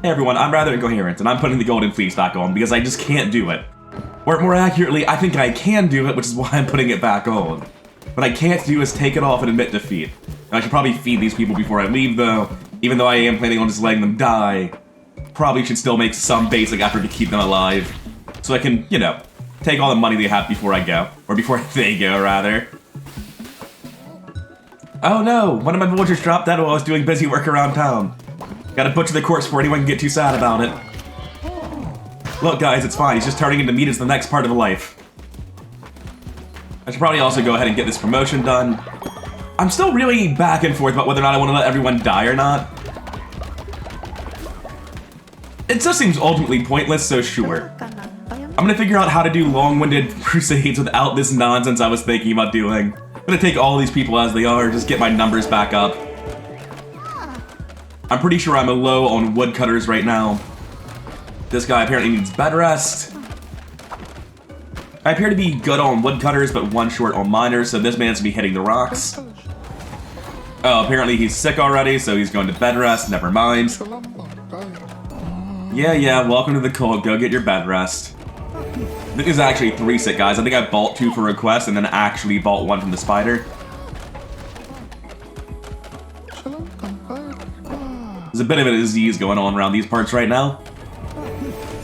Hey everyone, I'm rather incoherent, and I'm putting the golden fleece back on because I just can't do it. Or more accurately, I think I can do it, which is why I'm putting it back on. What I can't do is take it off and admit defeat. I should probably feed these people before I leave, though. Even though I am planning on just letting them die, probably should still make some basic effort to keep them alive. So I can, you know, take all the money they have before I go. Or before they go, rather. Oh no! One of my villagers dropped dead while I was doing busy work around town. Gotta butcher the corpse before anyone can get too sad about it. Look guys, it's fine. He's just turning into meat as the next part of life. I should probably also go ahead and get this promotion done. I'm still really back and forth about whether or not I want to let everyone die or not. It just seems ultimately pointless, so sure. I'm gonna figure out how to do long-winded crusades without this nonsense I was thinking about doing. I'm gonna take all these people as they are, just get my numbers back up. I'm pretty sure I'm low on woodcutters right now. This guy apparently needs bed rest. I appear to be good on woodcutters, but one short on miners, so this man's gonna be hitting the rocks. Oh, apparently he's sick already, so he's going to bed rest. Never mind. Yeah, welcome to the cult. Go get your bed rest. I think there's actually 3 sick guys. I think I bought 2 for request and then actually bought 1 from the spider. There's a bit of a disease going on around these parts right now.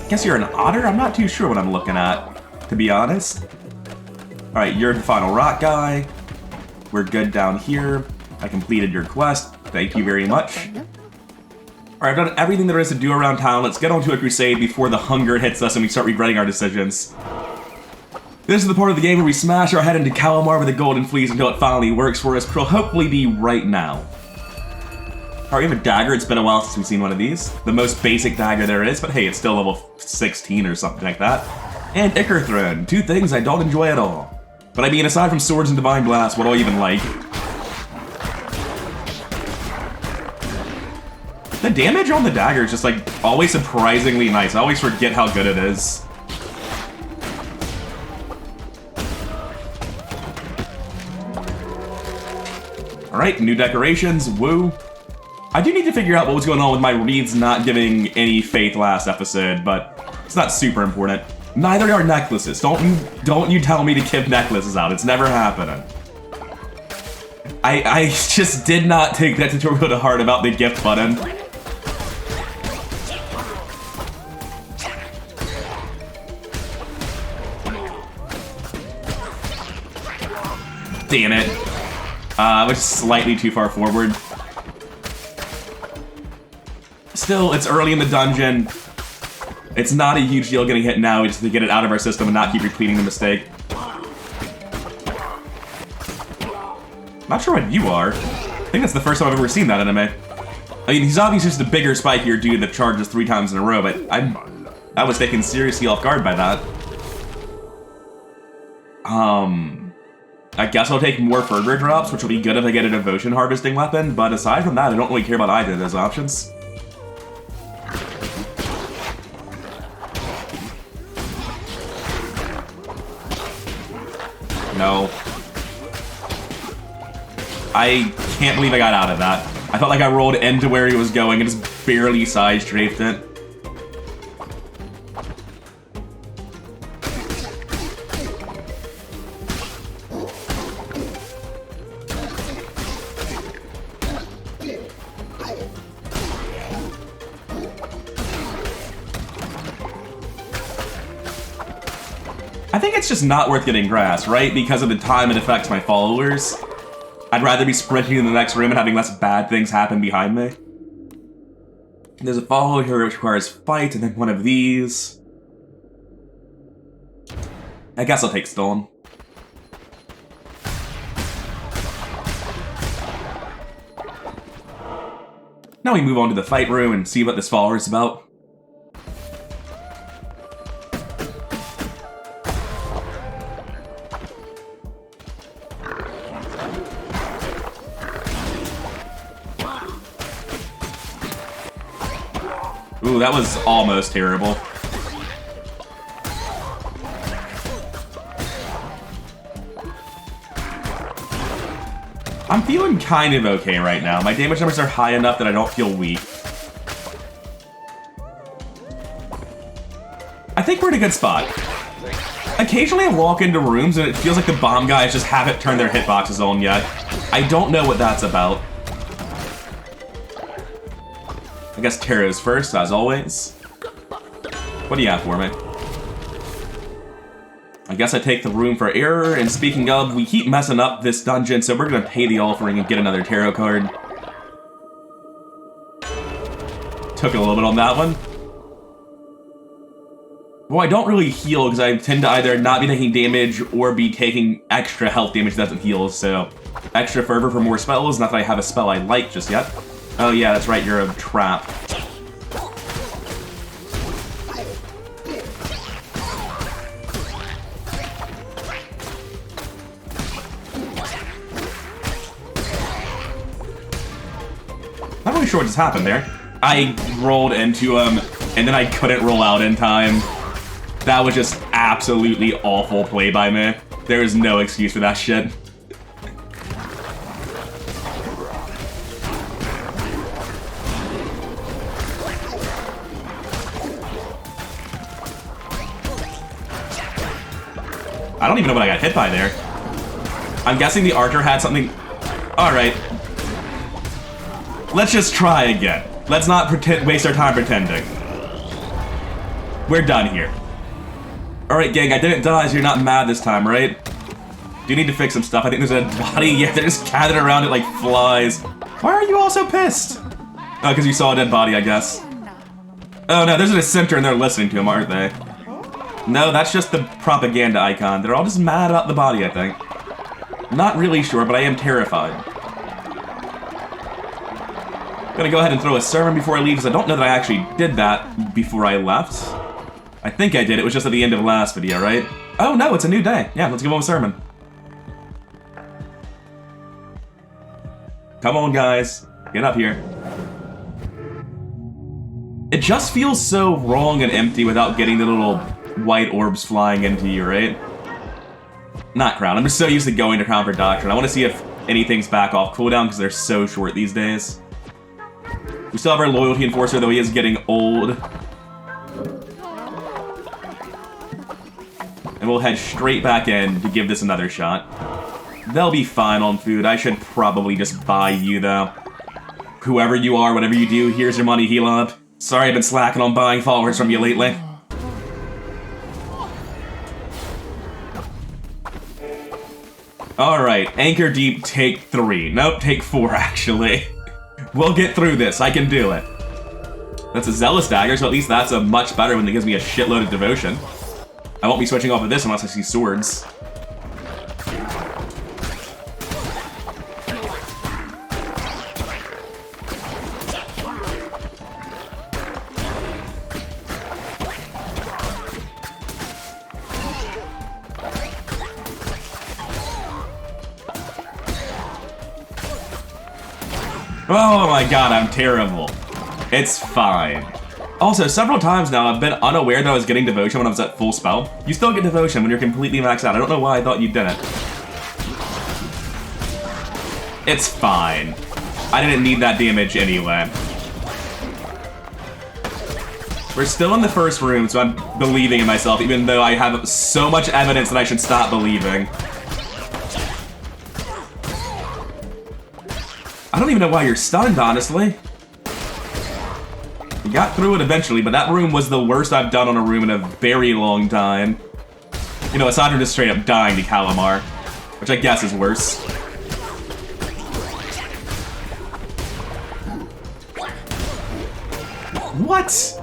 Guess you're an otter? I'm not too sure what I'm looking at, to be honest. Alright, you're the final rock guy. We're good down here. I completed your quest. Thank you very much. Alright, I've done everything there is to do around town. Let's get on to a crusade before the hunger hits us and we start regretting our decisions. This is the part of the game where we smash our head into Calamar with a golden fleece until it finally works for us, which will hopefully be right now. Alright, we have a dagger. It's been a while since we've seen one of these. The most basic dagger there is, but hey, it's still level 16 or something like that. And Ichor Throne, 2 things I don't enjoy at all. But I mean, aside from swords and divine blast, what do I even like? The damage on the dagger is just like always surprisingly nice. I always forget how good it is. Alright, new decorations, woo. I do need to figure out what was going on with my reeds not giving any faith last episode, but it's not super important. Neither are necklaces. Don't you tell me to give necklaces out. It's never happening. I just did not take that tutorial to heart about the gift button. Damn it. I was slightly too far forward. Still, it's early in the dungeon. It's not a huge deal getting hit now, just to get it out of our system and not keep repeating the mistake. Not sure what you are. I think that's the first time I've ever seen that anime. I mean, he's obviously just a bigger, spikier dude that charges 3 times in a row, but I was taken seriously off guard by that. I guess I'll take more fervor drops, which will be good if I get a devotion harvesting weapon, but aside from that, I don't really care about either of those options. No. I can't believe I got out of that. I felt like I rolled into where he was going and just barely side-strafed it. I think it's just not worth getting grass, right? Because of the time it affects my followers. I'd rather be sprinting in the next room and having less bad things happen behind me. There's a follower here which requires fight, and then one of these. I guess I'll take stone. Now we move on to the fight room and see what this follower is about. Ooh, that was almost terrible. I'm feeling kind of okay right now. My damage numbers are high enough that I don't feel weak. I think we're in a good spot. Occasionally I walk into rooms and it feels like the bomb guys just haven't turned their hitboxes on yet. I don't know what that's about. I guess Tara's first, as always. What do you have for me? I guess I take the room for error, and speaking of, we keep messing up this dungeon, so we're gonna pay the offering and get another tarot card. Took a little bit on that one. Well, I don't really heal because I tend to either not be taking damage or be taking extra health damage that doesn't heal, so extra fervor for more spells, not that I have a spell I like just yet. Oh yeah, that's right, you're a trap. Not really sure what just happened there. I rolled into him, and then I couldn't roll out in time. That was just absolutely awful play by me. There is no excuse for that shit. I don't even know what I got hit by there. I'm guessing the archer had something... Alright. Let's just try again. Let's not waste our time pretending. We're done here. Alright, gang, I didn't die, so you're not mad this time, right? Do need to fix some stuff. I think there's a body. Yeah, they're just gathered around it like flies. Why are you all so pissed? Oh, because you saw a dead body, I guess. Oh no, there's a dissenter and they're listening to him, aren't they? No, that's just the propaganda icon. They're all just mad about the body, I think. Not really sure, but I am terrified. Gonna go ahead and throw a sermon before I leave, because I don't know that I actually did that before I left. I think I did. It was just at the end of the last video, right? Oh no, it's a new day. Yeah, let's give him a sermon. Come on, guys. Get up here. It just feels so wrong and empty without getting the little white orbs flying into you, right? Not Crown. I'm just so used to going to Crown for Doctrine. I want to see if anything's back off cooldown, because they're so short these days. We still have our Loyalty Enforcer, though he is getting old. And we'll head straight back in to give this another shot. They'll be fine on food. I should probably just buy you, though. Whoever you are, whatever you do, here's your money, heal up. Sorry I've been slacking on buying followers from you lately. Alright, Anchor Deep, take 3. Nope, take 4, actually. We'll get through this. I can do it. That's a Zealous Dagger, so at least that's a much better one that gives me a shitload of devotion. I won't be switching off of this unless I see swords. Oh my god, I'm terrible. It's fine. Also, several times now, I've been unaware that I was getting devotion when I was at full spell. You still get devotion when you're completely maxed out. I don't know why I thought you didn't. It's fine. I didn't need that damage anyway. We're still in the first room, so I'm believing in myself, even though I have so much evidence that I should stop believing. I don't even know why you're stunned, honestly. We got through it eventually, but that room was the worst I've done on a room in a very long time. You know, aside from just straight up dying to Calamar, which I guess is worse. What?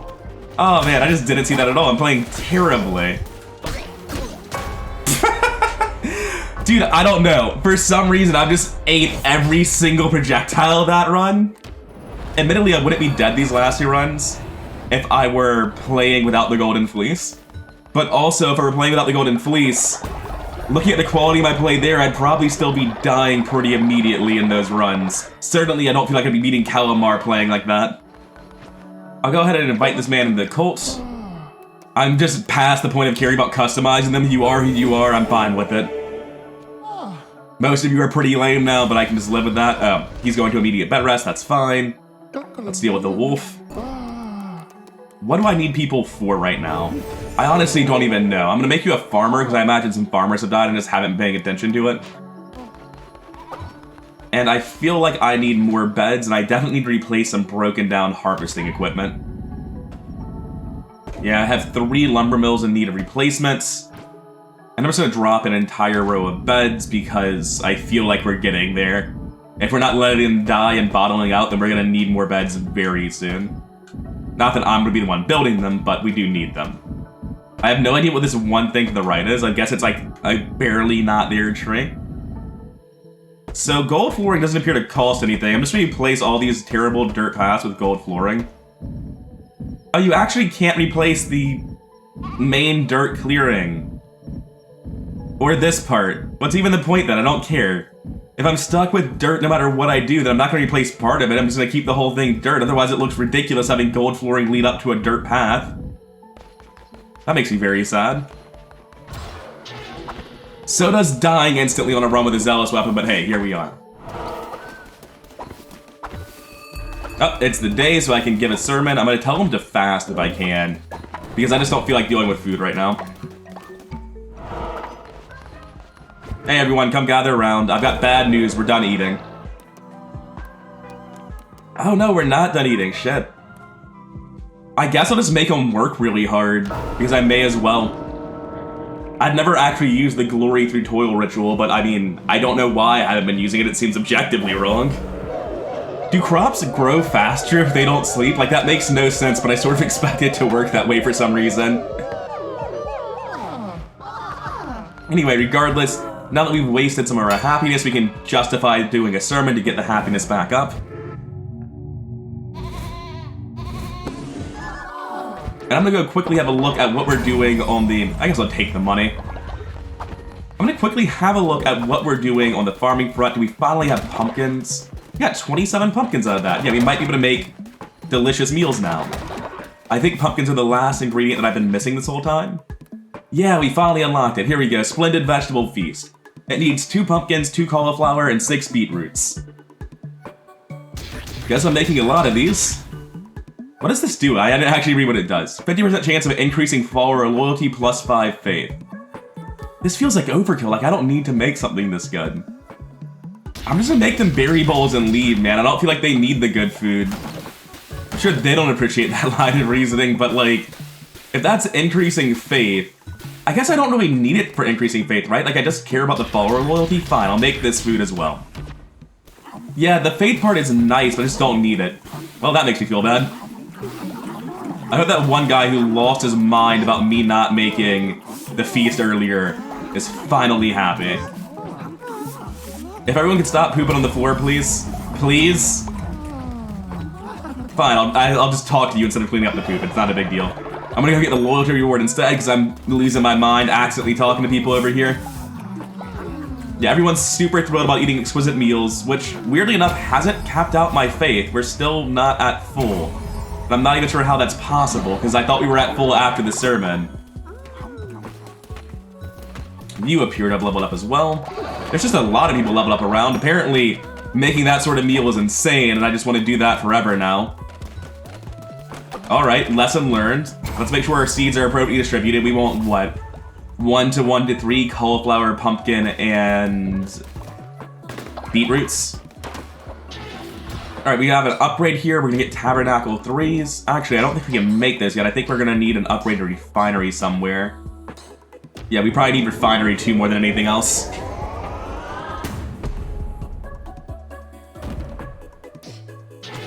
Oh man, I just didn't see that at all. I'm playing terribly. Dude, I don't know. For some reason, I've just ate every single projectile that run. Admittedly, I wouldn't be dead these last 2 runs if I were playing without the Golden Fleece. But also, if I were playing without the Golden Fleece, looking at the quality of my play there, I'd probably still be dying pretty immediately in those runs. Certainly, I don't feel like I'd be beating Calamar playing like that. I'll go ahead and invite this man into the cult. I'm just past the point of caring about customizing them. You are who you are, I'm fine with it. Most of you are pretty lame now, but I can just live with that. Oh, he's going to immediate bed rest, that's fine. Let's deal with the wolf. What do I need people for right now? I honestly don't even know. I'm gonna make you a farmer because I imagine some farmers have died and just haven't been paying attention to it. And I feel like I need more beds, and I definitely need to replace some broken down harvesting equipment. Yeah, I have 3 lumber mills in need of replacements. And I'm just gonna drop an entire row of beds because I feel like we're getting there. If we're not letting them die and bottling out, then we're gonna need more beds very soon. Not that I'm gonna be the one building them, but we do need them. I have no idea what this one thing to the right is. I guess it's like a barely not there tree. So gold flooring doesn't appear to cost anything. I'm just going to replace all these terrible dirt paths with gold flooring. Oh, you actually can't replace the main dirt clearing. Or this part. What's even the point then? I don't care. If I'm stuck with dirt no matter what I do, then I'm not going to replace part of it. I'm just going to keep the whole thing dirt. Otherwise it looks ridiculous having gold flooring lead up to a dirt path. That makes me very sad. So does dying instantly on a run with a zealous weapon, but hey, here we are. Oh, it's the day, so I can give a sermon. I'm going to tell them to fast if I can, because I just don't feel like dealing with food right now. Hey everyone, come gather around. I've got bad news, we're done eating. Oh no, we're not done eating, shit. I guess I'll just make them work really hard, because I may as well. I've never actually used the glory through toil ritual, but I mean, I don't know why I haven't been using it. It seems objectively wrong. Do crops grow faster if they don't sleep? Like, that makes no sense, but I sort of expect it to work that way for some reason. Anyway, regardless, now that we've wasted some of our happiness, we can justify doing a sermon to get the happiness back up. And I'm gonna go quickly have a look at what we're doing on the... I guess I'll take the money. I'm gonna quickly have a look at what we're doing on the farming front. Do we finally have pumpkins? We got 27 pumpkins out of that. Yeah, we might be able to make delicious meals now. I think pumpkins are the last ingredient that I've been missing this whole time. Yeah, we finally unlocked it. Here we go. Splendid vegetable feast. It needs 2 pumpkins, 2 cauliflower, and 6 beetroots. Guess I'm making a lot of these. What does this do? I didn't actually read what it does. 50% chance of increasing follower loyalty plus 5 faith. This feels like overkill. Like, I don't need to make something this good. I'm just gonna make them berry bowls and leave, man. I don't feel like they need the good food. I'm sure they don't appreciate that line of reasoning, but like, if that's increasing faith, I guess I don't really need it for increasing faith, right? Like, I just care about the follower loyalty. Fine, I'll make this food as well. Yeah, the faith part is nice, but I just don't need it. Well, that makes me feel bad. I hope that one guy who lost his mind about me not making the feast earlier is finally happy. If everyone could stop pooping on the floor, please. Please? Fine, I'll just talk to you instead of cleaning up the poop. It's not a big deal. I'm gonna go get the loyalty reward instead because I'm losing my mind accidentally talking to people over here. Yeah, everyone's super thrilled about eating exquisite meals, which, weirdly enough, hasn't capped out my faith. We're still not at full. But I'm not even sure how that's possible, because I thought we were at full after the sermon. You appear to have leveled up as well. There's just a lot of people leveled up around. Apparently, making that sort of meal is insane, and I just want to do that forever now. Alright, lesson learned. Let's make sure our seeds are appropriately distributed. We want, what? 1 to 1 to 3 cauliflower, pumpkin, and beetroots. Alright, we have an upgrade here. We're gonna get Tabernacle 3s. Actually, I don't think we can make this yet. I think we're gonna need an upgrade to Refinery somewhere. Yeah, we probably need Refinery 2 more than anything else.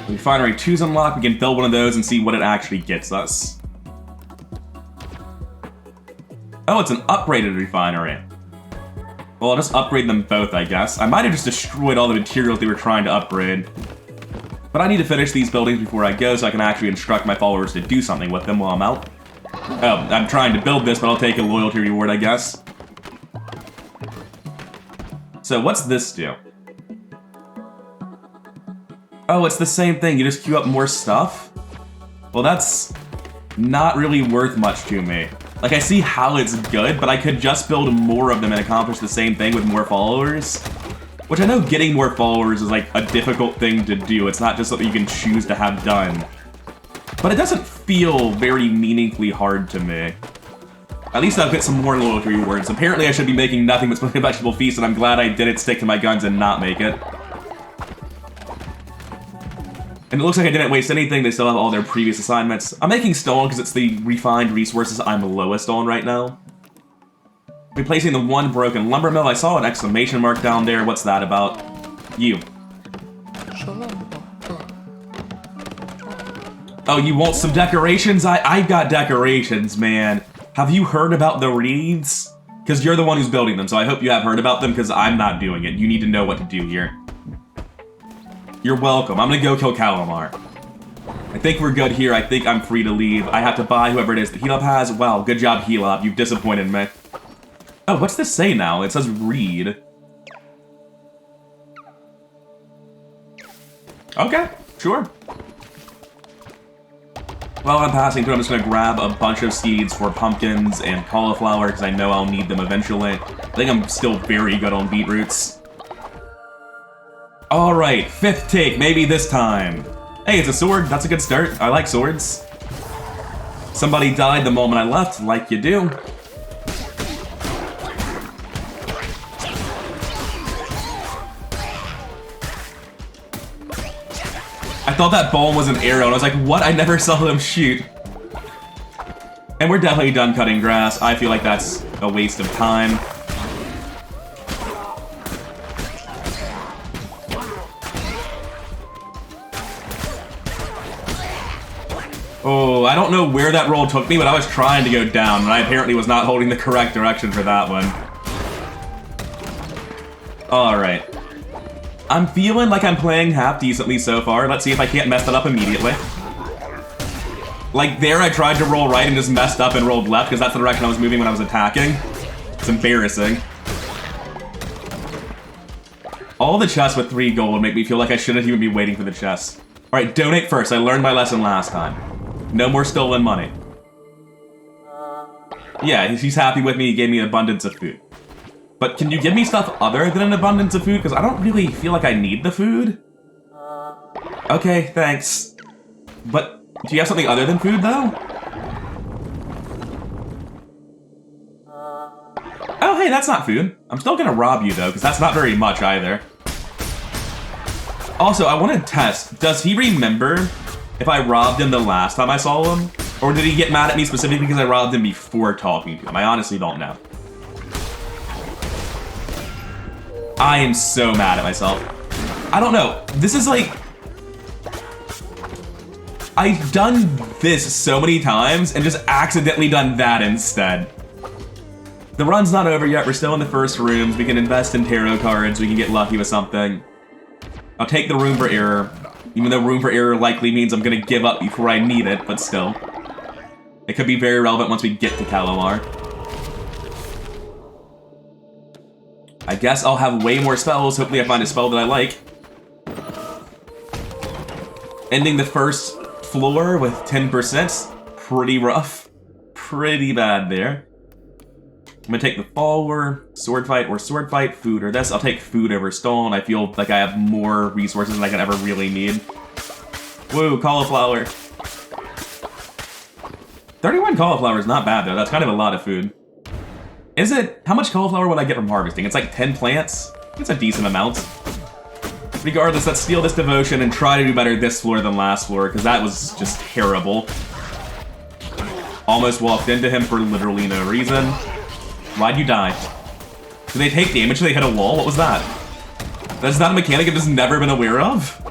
Refinery 2's unlocked. We can build one of those and see what it actually gets us. Oh, it's an upgraded refinery. Well, I'll just upgrade them both, I guess. I might have just destroyed all the materials they were trying to upgrade. But I need to finish these buildings before I go so I can actually instruct my followers to do something with them while I'm out. Oh, I'm trying to build this, but I'll take a loyalty reward, I guess. So, what's this do? Oh, it's the same thing. You just queue up more stuff? Well, that's not really worth much to me. Like, I see how it's good, but I could just build more of them and accomplish the same thing with more followers. Which I know getting more followers is, like, a difficult thing to do. It's not just something you can choose to have done. But it doesn't feel very meaningfully hard to me. At least I'll get some more loyalty rewards. Apparently I should be making nothing but splitting a vegetable feast, and I'm glad I didn't stick to my guns and not make it. And it looks like I didn't waste anything. They still have all their previous assignments. I'm making stone because it's the refined resources I'm lowest on right now. Replacing the one broken lumber mill. I saw an exclamation mark down there. What's that about? You. Oh, you want some decorations? I've got decorations, man. Have you heard about the wreaths? Because you're the one who's building them, so I hope you have heard about them, because I'm not doing it. You need to know what to do here. You're welcome. I'm gonna go kill Calamar. I think we're good here. I think I'm free to leave. I have to buy whoever it is that Heal Up has. Wow, good job, Heal Up. You've disappointed me. Oh, what's this say now? It says read. Okay, sure. While I'm passing through, I'm just gonna grab a bunch of seeds for pumpkins and cauliflower, because I know I'll need them eventually. I think I'm still very good on beetroots. Alright, 5th take, maybe this time. Hey, it's a sword. That's a good start. I like swords. Somebody died the moment I left, like you do. I thought that ball was an arrow, and I was like, what? I never saw them shoot. And we're definitely done cutting grass. I feel like that's a waste of time. Oh, I don't know where that roll took me, but I was trying to go down, and I apparently was not holding the correct direction for that one. Alright. I'm feeling like I'm playing half decently so far. Let's see if I can't mess that up immediately. Like there, I tried to roll right and just messed up and rolled left because that's the direction I was moving when I was attacking. It's embarrassing. All the chests with 3 gold make me feel like I shouldn't even be waiting for the chests. Alright, donate first. I learned my lesson last time. No more stolen money. Yeah, he's happy with me. He gave me an abundance of food. But can you give me stuff other than an abundance of food? Because I don't really feel like I need the food. Okay, thanks. But do you have something other than food, though? Oh, hey, that's not food. I'm still gonna rob you, though, because that's not very much either. Also, I want to test. Does he remember if I robbed him the last time I saw him? Or did he get mad at me specifically because I robbed him before talking to him? I honestly don't know. I am so mad at myself. I don't know. This is like... I've done this so many times and just accidentally done that instead. The run's not over yet. We're still in the first rooms. We can invest in tarot cards. We can get lucky with something. I'll take the room for error. Even though room for error likely means I'm gonna give up before I need it, but still. It could be very relevant once we get to Calamar. I guess I'll have way more spells. Hopefully I find a spell that I like. Ending the first floor with 10%. Pretty rough. Pretty bad there. I'm gonna take the follower, sword fight or sword fight, food or this. I'll take food over stone. I feel like I have more resources than I can ever really need. Woo, cauliflower. 31 cauliflower is not bad though. That's kind of a lot of food. Is it? How much cauliflower would I get from harvesting? It's like 10 plants? It's a decent amount. Regardless, let's steal this devotion and try to do better this floor than last floor, because that was just terrible. Almost walked into him for literally no reason. Why'd you die? Did they take damage till they hit a wall? What was that? That's not a mechanic I've just never been aware of?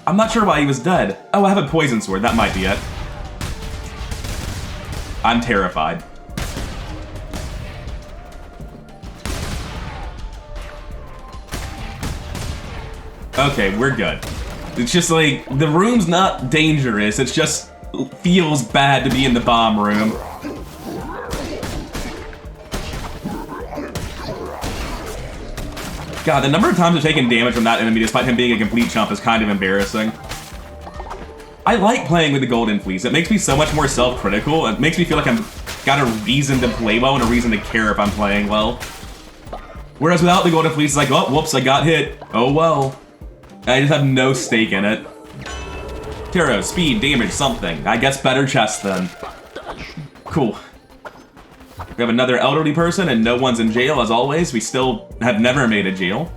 I'm not sure why he was dead. Oh, I have a poison sword. That might be it. I'm terrified. Okay, we're good. It's just like, the room's not dangerous, it just feels bad to be in the bomb room. God, the number of times I've taken damage from that enemy despite him being a complete chump is kind of embarrassing. I like playing with the Golden Fleece. It makes me so much more self-critical. It makes me feel like I've got a reason to play well and a reason to care if I'm playing well. Whereas without the Golden Fleece, it's like, oh, whoops, I got hit. Oh well. I just have no stake in it. Taro, speed, damage, something. I guess better chest then. Cool. We have another elderly person and no one's in jail as always. We still have never made a jail.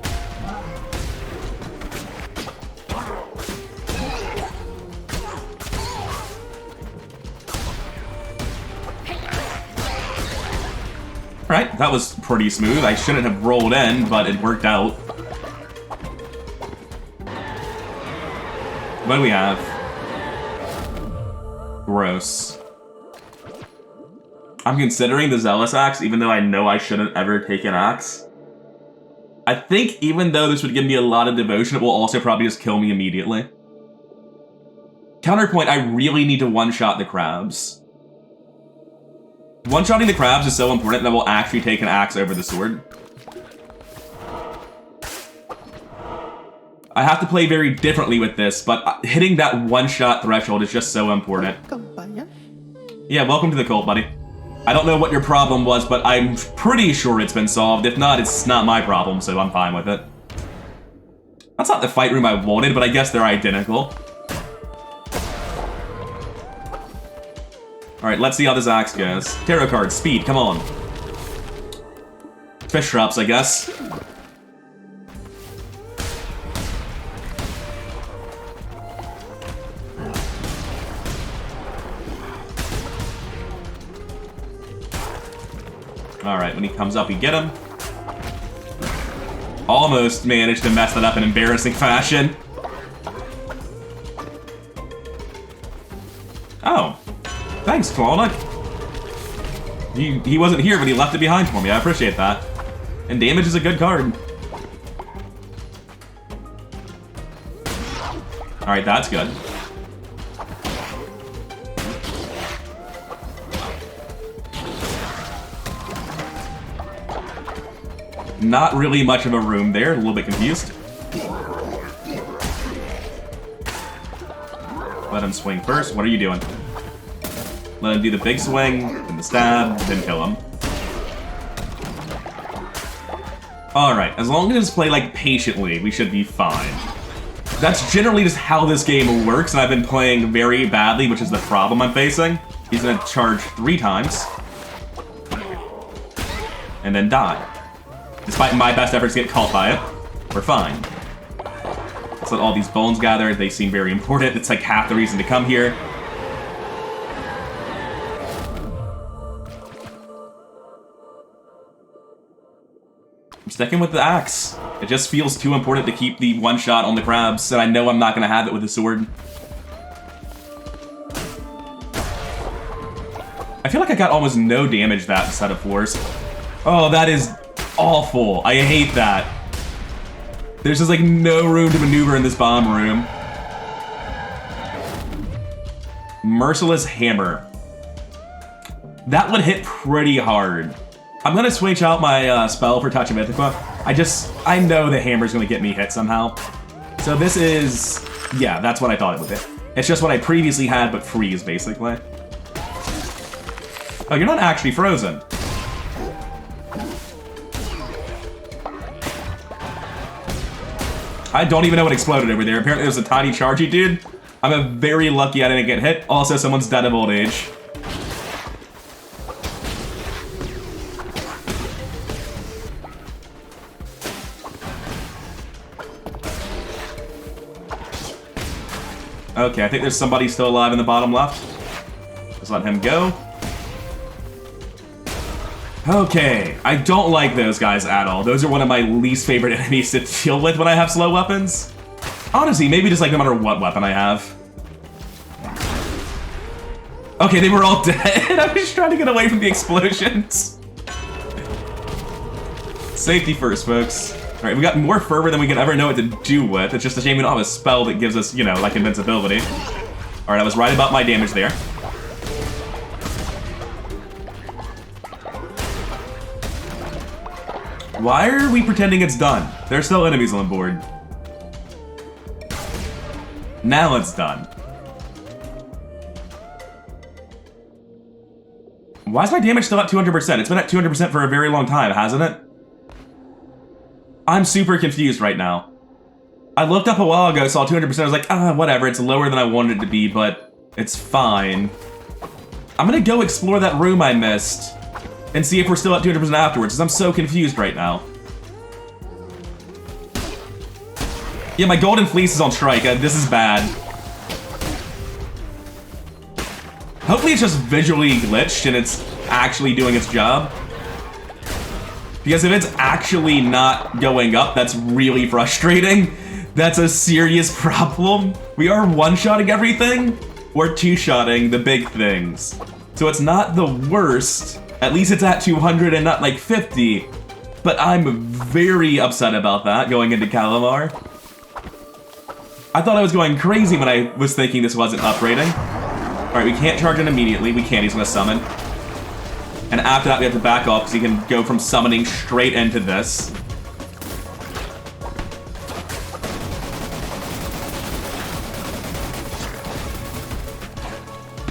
Alright, that was pretty smooth. I shouldn't have rolled in, but it worked out. What do we have? Gross. I'm considering the Zealous Axe, even though I know I shouldn't ever take an axe. I think even though this would give me a lot of devotion, it will also probably just kill me immediately. Counterpoint, I really need to one-shot the crabs. One-shotting the crabs is so important that we'll actually take an axe over the sword. I have to play very differently with this, but hitting that one-shot threshold is just so important. Yeah, welcome to the cult, buddy. I don't know what your problem was, but I'm pretty sure it's been solved. If not, it's not my problem, so I'm fine with it. That's not the fight room I wanted, but I guess they're identical. Alright, let's see how this axe goes. Tarot card, speed, come on. Fish traps, I guess. Alright, when he comes up, we get him. Almost managed to mess that up in embarrassing fashion. Oh. Thanks, Clawneck. He wasn't here, but he left it behind for me. I appreciate that. And damage is a good card. Alright, that's good. Not really much of a room there, a little bit confused. Let him swing first. What are you doing? Let him do the big swing, then the stab, then kill him. Alright, as long as it's played, like, patiently, we should be fine. That's generally just how this game works, and I've been playing very badly, which is the problem I'm facing. He's gonna charge 3 times. And then die. Despite my best efforts to get caught by it, we're fine. Let's let all these bones gather. They seem very important. It's like half the reason to come here. I'm sticking with the axe. It just feels too important to keep the one shot on the crabs, and I know I'm not going to have it with a sword. I feel like I got almost no damage that set of floors. Oh, that is awful. I hate that. There's just like no room to maneuver in this bomb room. Merciless Hammer. That would hit pretty hard. I'm gonna switch out my spell for Touch of Mythica. I know the hammer's gonna get me hit somehow. So this is, yeah, that's what I thought it would hit. It's just what I previously had, but freeze, basically. Oh, you're not actually frozen. I don't even know what exploded over there. Apparently there's a tiny chargey dude. I'm very lucky I didn't get hit. Also, someone's dead of old age. Okay, I think there's somebody still alive in the bottom left. Let's let him go. Okay, I don't like those guys at all. Those are one of my least favorite enemies to deal with when I have slow weapons. Honestly, maybe just like no matter what weapon I have. Okay, they were all dead. I was just trying to get away from the explosions. Safety first, folks. Alright, we got more fervor than we can ever know what to do with. It's just a shame we don't have a spell that gives us, you know, like invincibility. Alright, I was right about my damage there. Why are we pretending it's done? There's still enemies on board. Now it's done. Why is my damage still at 200%? It's been at 200% for a very long time, hasn't it? I'm super confused right now. I looked up a while ago, saw 200%, I was like, whatever, it's lower than I wanted it to be, but it's fine. I'm gonna go explore that room I missed and see if we're still at 200% afterwards, because I'm so confused right now. Yeah, my golden fleece is on strike. This is bad. Hopefully it's just visually glitched and it's actually doing its job. Because if it's actually not going up, that's really frustrating. That's a serious problem. We are one-shotting everything. We're two-shotting the big things. So it's not the worst. At least it's at 200 and not like 50. But I'm very upset about that going into Calamar. I thought I was going crazy when I was thinking this wasn't upgrading. Alright, we can't charge it immediately. We can't. He's gonna summon. And after that, we have to back off because he can go from summoning straight into this.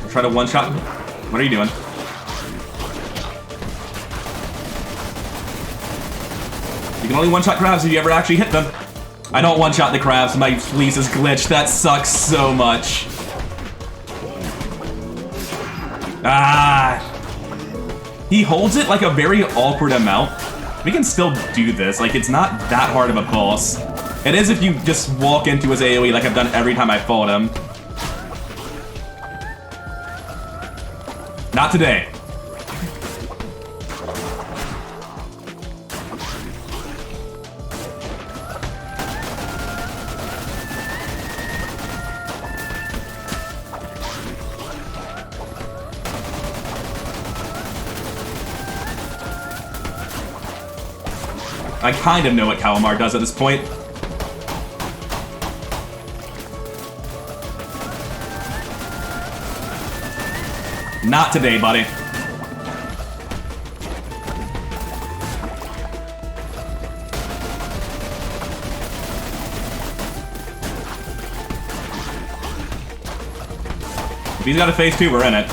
We'll try to one-shot. What are you doing? You can only one-shot crabs if you ever actually hit them. I don't one-shot the crabs. My fleece is glitched. That sucks so much. Ah! He holds it like a very awkward amount. We can still do this. Like, it's not that hard of a boss. It is if you just walk into his AoE like I've done every time I fought him. Not today. I kind of know what Calamar does at this point. Not today, buddy. If he's got a phase 2, we're in it.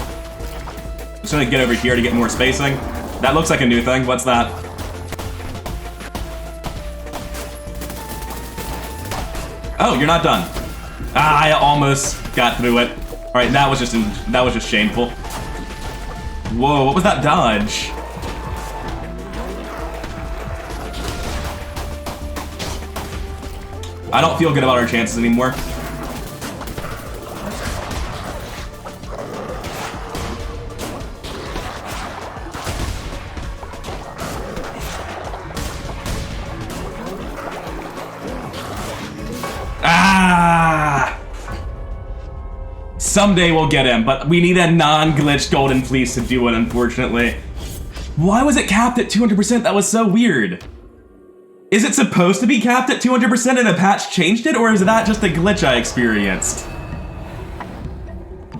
Just gonna get over here to get more spacing. That looks like a new thing. What's that? Oh, you're not done. Ah, I almost got through it. All right, that was just shameful. Whoa, what was that dodge? I don't feel good about our chances anymore. Someday we'll get him, but we need a non-glitched golden fleece to do it, unfortunately. Why was it capped at 200%? That was so weird. Is it supposed to be capped at 200% and a patch changed it, or is that just a glitch I experienced?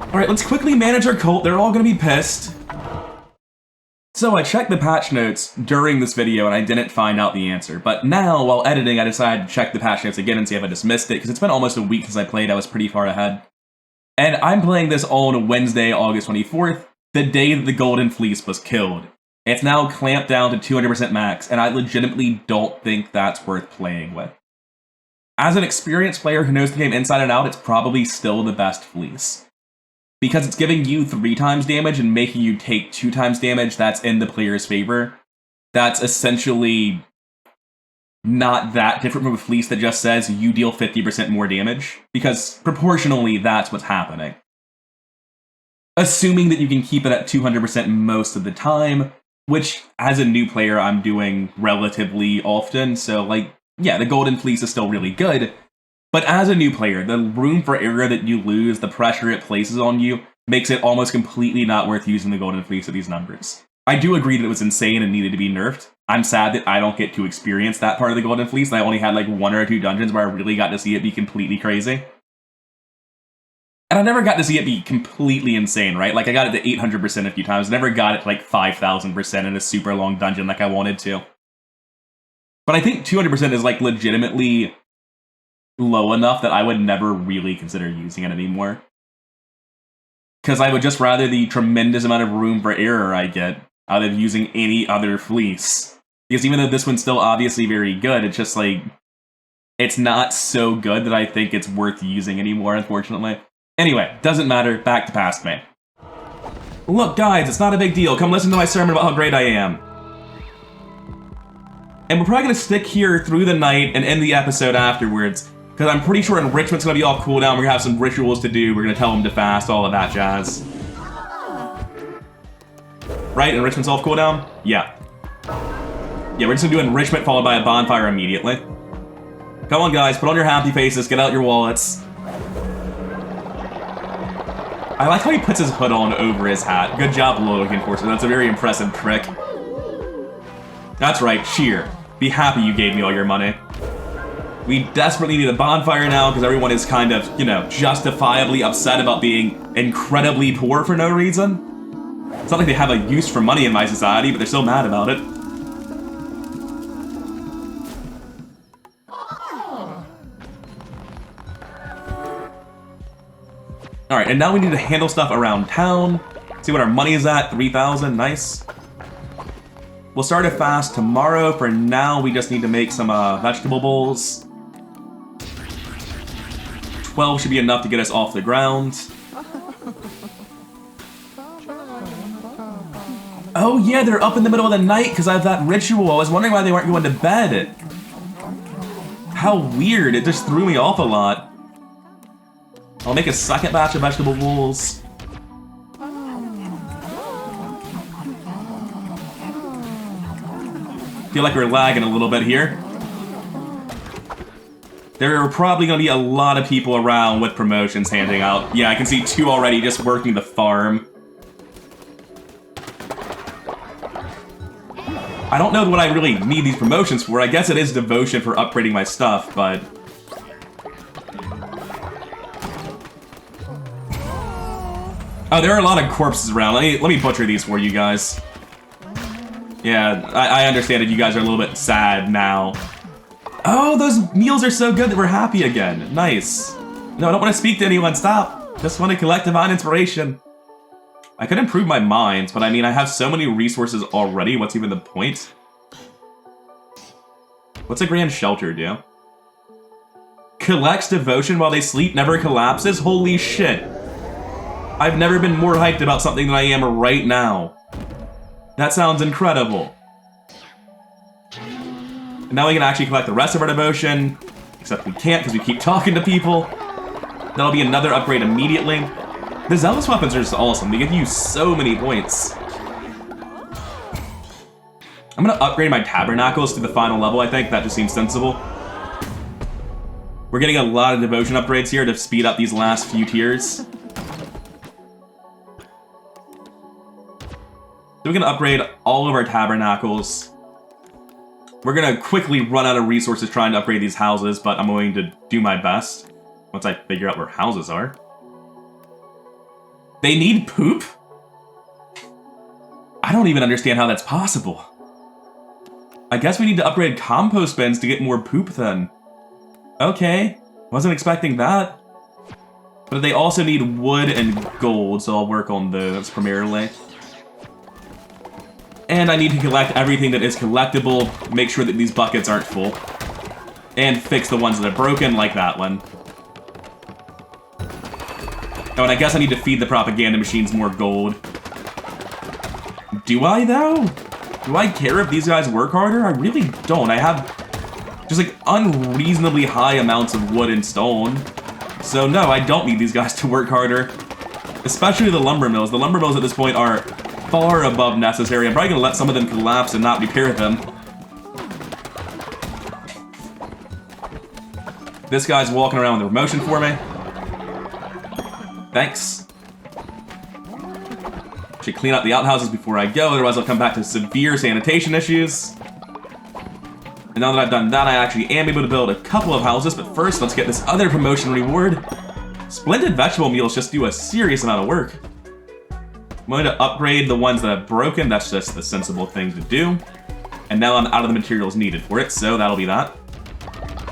Alright, let's quickly manage our cult. They're all gonna be pissed. So I checked the patch notes during this video and I didn't find out the answer, but now, while editing, I decided to check the patch notes again and see if I just missed it, because it's been almost a week since I played. I was pretty far ahead. And I'm playing this on Wednesday, August 24th, the day that the Golden Fleece was killed. It's now clamped down to 200% max, and I legitimately don't think that's worth playing with. As an experienced player who knows the game inside and out, it's probably still the best Fleece. Because it's giving you 3 times damage and making you take 2 times damage that's in the player's favor. That's essentially not that different from a Fleece that just says you deal 50% more damage, because proportionally that's what's happening. Assuming that you can keep it at 200% most of the time, which as a new player I'm doing relatively often, so like, yeah, the Golden Fleece is still really good, but as a new player, the room for error that you lose, the pressure it places on you, makes it almost completely not worth using the Golden Fleece at these numbers. I do agree that it was insane and needed to be nerfed. I'm sad that I don't get to experience that part of the Golden Fleece, and I only had like 1 or 2 dungeons where I really got to see it be completely crazy. And I never got to see it be completely insane, right? Like, I got it to 800% a few times, never got it to like 5,000% in a super long dungeon like I wanted to. But I think 200% is like legitimately low enough that I would never really consider using it anymore. Because I would just rather the tremendous amount of room for error I get out of using any other Fleece. Because even though this one's still obviously very good, it's just like, it's not so good that I think it's worth using anymore, unfortunately. Anyway, doesn't matter, back to past me. Look, guys, it's not a big deal. Come listen to my sermon about how great I am. And we're probably going to stick here through the night and end the episode afterwards, because I'm pretty sure Enrichment's going to be all cooldown. We're going to have some rituals to do. We're going to tell them to fast, all of that jazz. Right? Enrichment's off cooldown? Yeah. Yeah, we're just going to do Enrichment followed by a bonfire immediately. Come on, guys, put on your happy faces, get out your wallets. I like how he puts his hood on over his hat. Good job, Logan Enforcer. That's a very impressive trick. That's right, cheer. Be happy you gave me all your money. We desperately need a bonfire now because everyone is kind of, you know, justifiably upset about being incredibly poor for no reason. It's not like they have a use for money in my society, but they're still mad about it. Alright, and now we need to handle stuff around town. See what our money is at, 3,000, nice. We'll start a fast tomorrow. For now, we just need to make some vegetable bowls. 12 should be enough to get us off the ground. Oh yeah, they're up in the middle of the night because I have that ritual. I was wondering why they weren't going to bed. How weird, it just threw me off a lot. I'll make a second batch of vegetable bowls. Feel like we're lagging a little bit here. There are probably going to be a lot of people around with promotions handing out. Yeah, I can see 2 already just working the farm. I don't know what I really need these promotions for. I guess it is devotion for upgrading my stuff, but... Oh, there are a lot of corpses around. Let me butcher these for you guys. Yeah, I understand that you guys are a little bit sad now. Oh, those meals are so good that we're happy again. Nice. No, I don't want to speak to anyone. Stop. Just want to collect divine inspiration. I could improve my mines, but I mean, I have so many resources already. What's even the point? What's a grand shelter do? Collects devotion while they sleep, never collapses? Holy shit. I've never been more hyped about something than I am right now. That sounds incredible. And now we can actually collect the rest of our devotion, except we can't because we keep talking to people. That'll be another upgrade immediately. The Zealous weapons are just awesome. They give you so many points. I'm gonna upgrade my tabernacles to the final level, I think. That just seems sensible. We're getting a lot of devotion upgrades here to speed up these last few tiers. So we're going to upgrade all of our tabernacles. We're going to quickly run out of resources trying to upgrade these houses, but I'm going to do my best once I figure out where houses are. They need poop? I don't even understand how that's possible. I guess we need to upgrade compost bins to get more poop then. Okay, wasn't expecting that. But they also need wood and gold, so I'll work on those primarily. And I need to collect everything that is collectible, make sure that these buckets aren't full. And fix the ones that are broken, like that one. Oh, and I guess I need to feed the propaganda machines more gold. Do I, though? Do I care if these guys work harder? I really don't. I have just, like, unreasonably high amounts of wood and stone. So, no, I don't need these guys to work harder. Especially the lumber mills. The lumber mills at this point are far above necessary. I'm probably gonna let some of them collapse and not repair them. This guy's walking around with a promotion for me. Thanks. Should clean up the outhouses before I go, otherwise I'll come back to severe sanitation issues. And now that I've done that, I actually am able to build a couple of houses, but first let's get this other promotion reward. Splendid vegetable meals just do a serious amount of work. I'm going to upgrade the ones that are broken. That's just the sensible thing to do. And now I'm out of the materials needed for it, so that'll be that.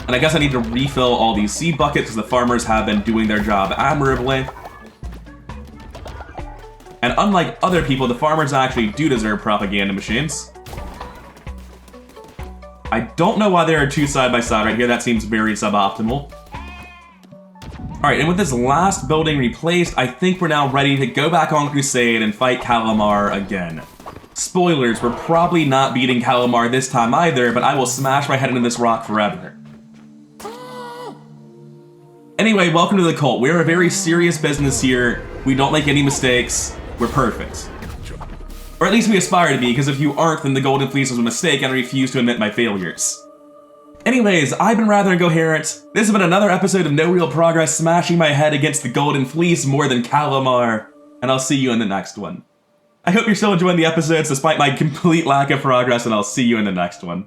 And I guess I need to refill all these seed buckets because the farmers have been doing their job admirably. And unlike other people, the farmers actually do deserve propaganda machines. I don't know why there are two side by side right here. That seems very suboptimal. Alright, and with this last building replaced, I think we're now ready to go back on Crusade and fight Calamar again. Spoilers, we're probably not beating Calamar this time either, but I will smash my head into this rock forever. Anyway, welcome to the cult. We're a very serious business here. We don't make any mistakes. We're perfect. Or at least we aspire to be, because if you aren't, then the Golden Fleece was a mistake and I refuse to admit my failures. Anyways, I've been rather incoherent. This has been another episode of No Real Progress, smashing my head against the Golden Fleece more than Calamar, and I'll see you in the next one. I hope you're still enjoying the episodes despite my complete lack of progress, and I'll see you in the next one.